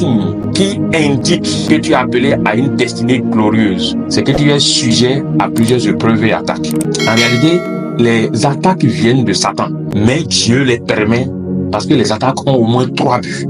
signe qui indique que tu es appelé à une destinée glorieuse, c'est que tu es sujet à plusieurs épreuves et attaques. En réalité, les attaques viennent de Satan, mais Dieu les permet parce que les attaques ont au moins 3 buts.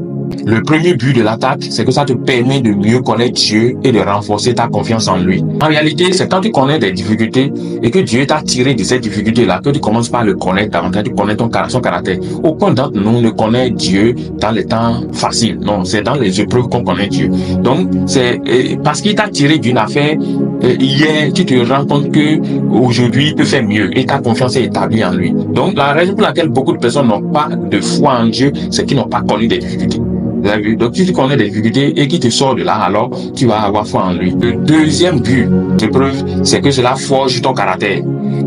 Le premier but de l'attaque, c'est que ça te permet de mieux connaître Dieu et de renforcer ta confiance en lui. En réalité, c'est quand tu connais des difficultés et que Dieu t'a tiré de ces difficultés-là que tu commences par le connaître davantage, tu connais son caractère. Aucun d'entre nous ne connaît Dieu dans les temps faciles. Non, c'est dans les épreuves qu'on connaît Dieu. Donc, c'est parce qu'il t'a tiré d'une affaire hier, tu te rends compte que aujourd'hui il peut faire mieux et ta confiance est établie en lui. Donc, la raison pour laquelle beaucoup de personnes n'ont pas de foi en Dieu, c'est qu'ils n'ont pas connu des difficultés. Vous avez vu? Donc, si tu connais des difficultés et qu'il te sort de là, alors tu vas avoir foi en lui. Le deuxième but de preuve, c'est que cela forge ton caractère.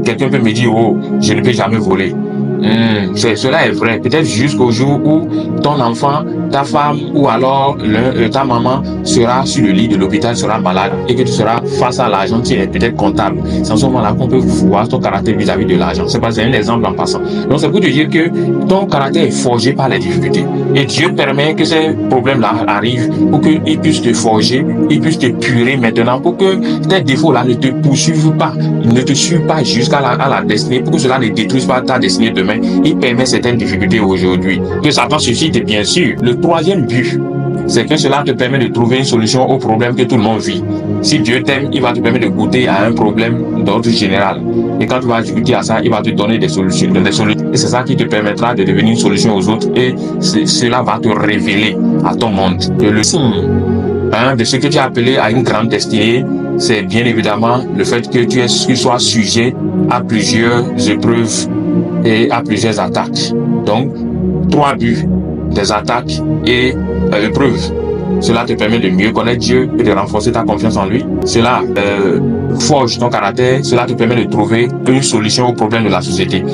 Quelqu'un peut me dire, oh, je ne peux jamais voler. Cela est vrai. Peut-être jusqu'au jour où ton enfant, ta femme ou alors ta maman sera sur le lit de l'hôpital, sera malade et que tu seras face à l'argent, tu es peut-être comptable. C'est en ce moment-là qu'on peut voir ton caractère vis-à-vis de l'argent. C'est un exemple en passant. Donc c'est pour te dire que ton caractère est forgé par les difficultés. Et Dieu permet que ces problèmes-là arrivent pour qu'ils puissent te forger, ils puissent te purer maintenant pour que tes défauts-là ne te poursuivent pas, ne te suivent pas jusqu'à la destinée, pour que cela ne détruise pas ta destinée demain. Il permet certaines difficultés aujourd'hui. Que Satan suscite, bien sûr. Le troisième but, c'est que cela te permet de trouver une solution au problème que tout le monde vit. Si Dieu t'aime, il va te permettre de goûter à un problème d'ordre général. Et quand tu vas goûter à ça, il va te donner des solutions. Et c'est ça qui te permettra de devenir une solution aux autres. Et cela va te révéler à ton monde. Et le signe de ce que tu as appelé à une grande destinée, c'est bien évidemment le fait que tu sois sujet à plusieurs épreuves et à plusieurs attaques. Donc, 3 buts, des attaques et épreuves. Cela te permet de mieux connaître Dieu et de renforcer ta confiance en lui. Cela forge ton caractère. Cela te permet de trouver une solution aux problèmes de la société.